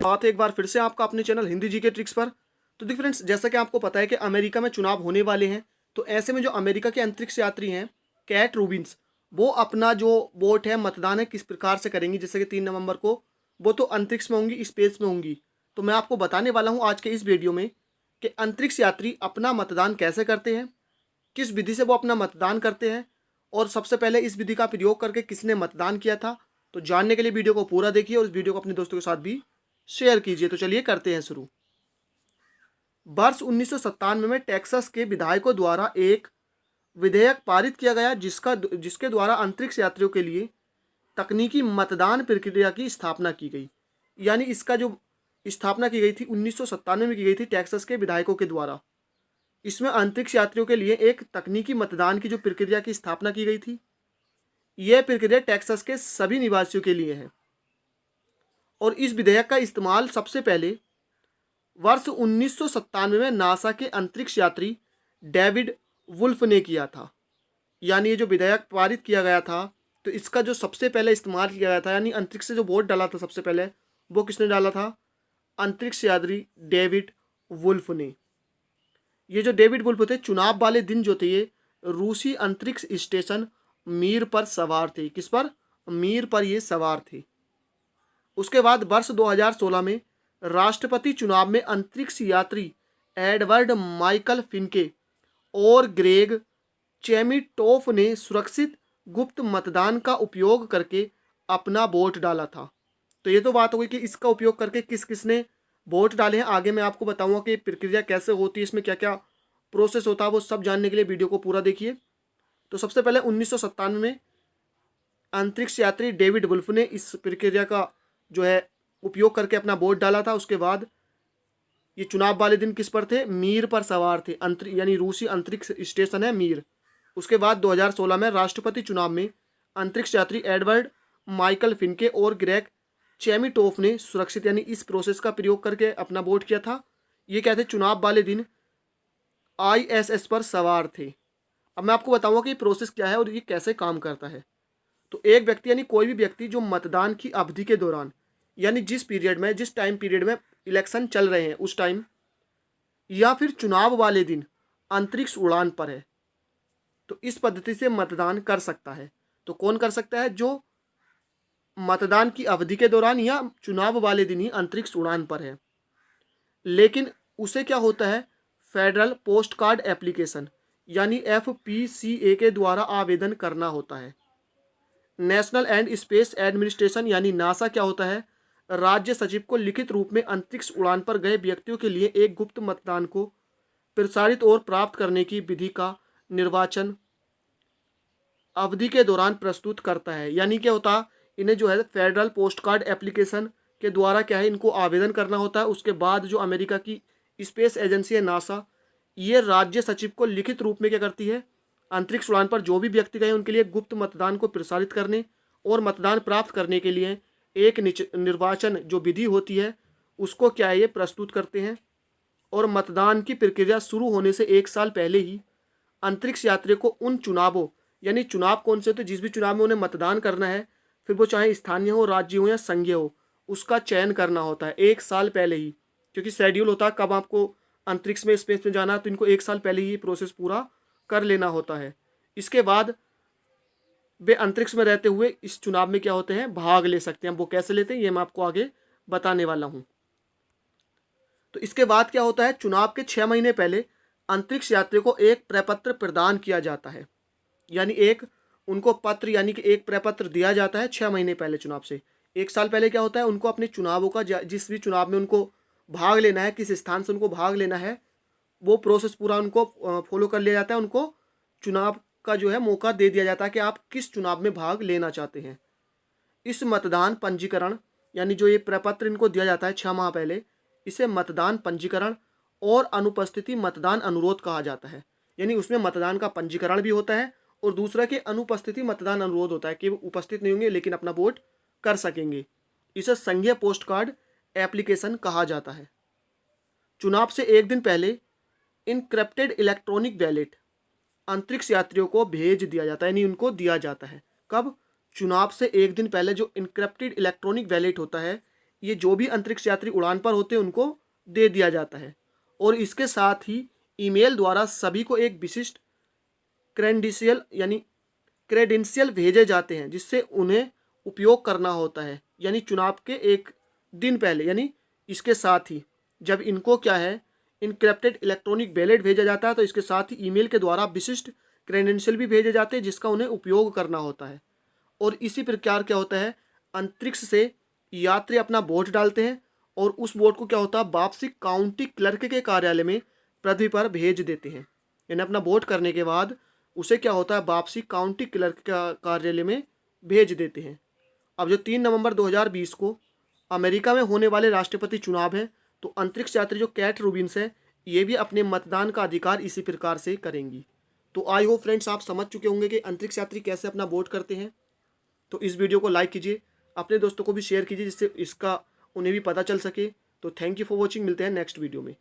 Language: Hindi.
बात है एक बार फिर से आपका अपने चैनल हिंदी जीके ट्रिक्स पर। तो देखिए फ्रेंड्स, जैसा कि आपको पता है कि अमेरिका में चुनाव होने वाले हैं, तो ऐसे में जो अमेरिका के अंतरिक्ष यात्री हैं कैट रूबिन्स, वो अपना जो वोट है, मतदान है, किस प्रकार से करेंगी। जैसे कि 3 नवंबर को वो तो अंतरिक्ष में होंगी, स्पेस में होंगी। तो मैं आपको बताने वाला हूँ आज के इस वीडियो में कि अंतरिक्ष यात्री अपना मतदान कैसे करते हैं, किस विधि से वो अपना मतदान करते हैं, और सबसे पहले इस विधि का प्रयोग करके किसने मतदान किया था। तो जानने के लिए वीडियो को पूरा देखिए और इस वीडियो को अपने दोस्तों के साथ भी शेयर कीजिए। तो चलिए करते हैं शुरू। वर्ष 1997 में टेक्सास के विधायकों द्वारा एक विधेयक पारित किया गया जिसके द्वारा अंतरिक्ष यात्रियों के लिए तकनीकी मतदान प्रक्रिया की स्थापना की गई। यानी इसका जो स्थापना की गई थी 1997 में की गई थी टेक्सास के विधायकों के द्वारा। इसमें अंतरिक्ष यात्रियों के लिए एक तकनीकी मतदान की जो प्रक्रिया की स्थापना की गई थी, यह प्रक्रिया टेक्सास के सभी निवासियों के लिए है। और इस विधेयक का इस्तेमाल सबसे पहले वर्ष 1997 में नासा के अंतरिक्ष यात्री डेविड वुल्फ ने किया था। यानी ये जो विधेयक पारित किया गया था, तो इसका जो सबसे पहले इस्तेमाल किया गया था, यानी अंतरिक्ष से जो वोट डाला था सबसे पहले, वो किसने डाला था? अंतरिक्ष यात्री डेविड वुल्फ ने। ये जो डेविड वुल्फ थे, चुनाव वाले दिन जो थे, ये रूसी अंतरिक्ष स्टेशन मीर पर सवार थे। किस पर? मीर पर ये सवार थे। उसके बाद वर्ष 2016 में राष्ट्रपति चुनाव में अंतरिक्ष यात्री एडवर्ड माइकल फिनके और ग्रेग चेमिटोफ ने सुरक्षित गुप्त मतदान का उपयोग करके अपना वोट डाला था। तो ये तो बात हो गई कि इसका उपयोग करके किस किस ने वोट डाले हैं। आगे मैं आपको बताऊंगा कि प्रक्रिया कैसे होती है, इसमें क्या क्या प्रोसेस होता है, वो सब जानने के लिए वीडियो को पूरा देखिए। तो सबसे पहले 1997 में अंतरिक्ष यात्री डेविड वुल्फ ने इस प्रक्रिया का जो है उपयोग करके अपना वोट डाला था। उसके बाद ये चुनाव वाले दिन किस पर थे? मीर पर सवार थे। यानी रूसी अंतरिक्ष स्टेशन है मीर। उसके बाद 2016 में राष्ट्रपति चुनाव में अंतरिक्ष यात्री एडवर्ड माइकल फिनके और ग्रेग चेमिटोफ ने सुरक्षित यानी इस प्रोसेस का प्रयोग करके अपना वोट किया था। ये क्या थे? चुनाव वाले दिन ISS पर सवार थे। अब मैं आपको बताऊंगा कि ये प्रोसेस क्या है और ये कैसे काम करता है। तो एक व्यक्ति यानी कोई भी व्यक्ति जो मतदान की अवधि के दौरान, यानी जिस टाइम पीरियड में इलेक्शन चल रहे हैं उस टाइम, या फिर चुनाव वाले दिन अंतरिक्ष उड़ान पर है, तो इस पद्धति से मतदान कर सकता है। तो कौन कर सकता है? जो मतदान की अवधि के दौरान या चुनाव वाले दिन ही अंतरिक्ष उड़ान पर है। लेकिन उसे क्या होता है? फेडरल पोस्ट कार्ड एप्लीकेशन यानी FPCA के द्वारा आवेदन करना होता है। नेशनल एंड स्पेस एडमिनिस्ट्रेशन यानी नासा क्या होता है? राज्य सचिव को लिखित रूप में अंतरिक्ष उड़ान पर गए व्यक्तियों के लिए एक गुप्त मतदान को प्रसारित और प्राप्त करने की विधि का निर्वाचन अवधि के दौरान प्रस्तुत करता है। यानी क्या होता है? इन्हें जो है फेडरल पोस्ट कार्ड एप्लीकेशन के द्वारा क्या है, इनको आवेदन करना होता है। उसके बाद जो अमेरिका की स्पेस एजेंसी है नासा, ये राज्य सचिव को लिखित रूप में क्या करती है? अंतरिक्ष उड़ान पर जो भी व्यक्ति गए उनके लिए गुप्त मतदान को प्रसारित करने और मतदान प्राप्त करने के लिए एक निर्वाचन जो विधि होती है उसको क्या है, ये प्रस्तुत करते हैं। और मतदान की प्रक्रिया शुरू होने से 1 साल पहले ही अंतरिक्ष यात्री को उन चुनावों, यानी चुनाव कौन से होते हैं, जिस भी चुनाव में उन्हें मतदान करना है, फिर वो चाहे स्थानीय हो, राज्य हो या संघीय हो, उसका चयन करना होता है 1 साल पहले ही। क्योंकि शेड्यूल होता है कब आपको अंतरिक्ष में, स्पेस में जाना है, तो इनको 1 साल पहले ही प्रोसेस पूरा कर लेना होता है। इसके बाद वे अंतरिक्ष में रहते हुए इस चुनाव में क्या होते हैं? भाग ले सकते हैं। वो कैसे लेते हैं ये मैं आपको आगे बताने वाला हूँ। तो इसके बाद क्या होता है? चुनाव के 6 महीने पहले अंतरिक्ष यात्री को एक प्रपत्र प्रदान किया जाता है। यानी एक उनको पत्र यानी कि एक प्रपत्र दिया जाता है 6 महीने पहले चुनाव से। 1 साल पहले क्या होता है? उनको अपने चुनावों का, जिस भी चुनाव में उनको भाग लेना है, किस स्थान से उनको भाग लेना है, वो प्रोसेस पूरा उनको फॉलो कर लिया जाता है। उनको चुनाव का जो है मौका दे दिया जाता है कि आप किस चुनाव में भाग लेना चाहते हैं। इस मतदान पंजीकरण यानी जो ये प्रपत्र इनको दिया जाता है 6 माह पहले, इसे मतदान पंजीकरण और अनुपस्थिति मतदान अनुरोध कहा जाता है। यानी उसमें मतदान का पंजीकरण भी होता है और दूसरा के अनुपस्थिति मतदान अनुरोध होता है कि वो उपस्थित नहीं होंगे लेकिन अपना वोट कर सकेंगे। इसे संघीय पोस्ट कार्ड एप्लीकेशन कहा जाता है। चुनाव से एक दिन पहले इनक्रिप्टेड इलेक्ट्रॉनिक बैलेट अंतरिक्ष यात्रियों को भेज दिया जाता है, यानी उनको दिया जाता है। कब? चुनाव से एक दिन पहले जो इनक्रिप्टेड इलेक्ट्रॉनिक बैलेट होता है, ये जो भी अंतरिक्ष यात्री उड़ान पर होते हैं उनको दे दिया जाता है। और इसके साथ ही ईमेल द्वारा सभी को एक विशिष्ट क्रेडेंशियल भेजे जाते हैं जिससे उन्हें उपयोग करना होता है, यानी चुनाव के एक दिन पहले। यानी इसके साथ ही जब इनको क्या है, इनक्रिप्टेड इलेक्ट्रॉनिक बैलेट भेजा जाता है, तो इसके साथ ही ईमेल के द्वारा विशिष्ट क्रेडेंशियल भी भेजे जाते हैं जिसका उन्हें उपयोग करना होता है। और इसी प्रकार क्या होता है, अंतरिक्ष से यात्री अपना वोट डालते हैं और उस वोट को क्या होता है, वापसी काउंटी क्लर्क के कार्यालय में पृथ्वी पर भेज देते हैं। यानी अपना वोट करने के बाद उसे क्या होता है, वापसी काउंटी क्लर्क का कार्यालय में भेज देते हैं। अब जो 3 नवंबर 2020 को अमेरिका में होने वाले राष्ट्रपति चुनाव हैं, तो अंतरिक्ष यात्री जो कैट रूबिन्स है ये भी अपने मतदान का अधिकार इसी प्रकार से करेंगी। तो आई होप फ्रेंड्स आप समझ चुके होंगे कि अंतरिक्ष यात्री कैसे अपना वोट करते हैं। तो इस वीडियो को लाइक कीजिए, अपने दोस्तों को भी शेयर कीजिए जिससे इसका उन्हें भी पता चल सके। तो थैंक यू फॉर वॉचिंग, मिलते हैं नेक्स्ट वीडियो में।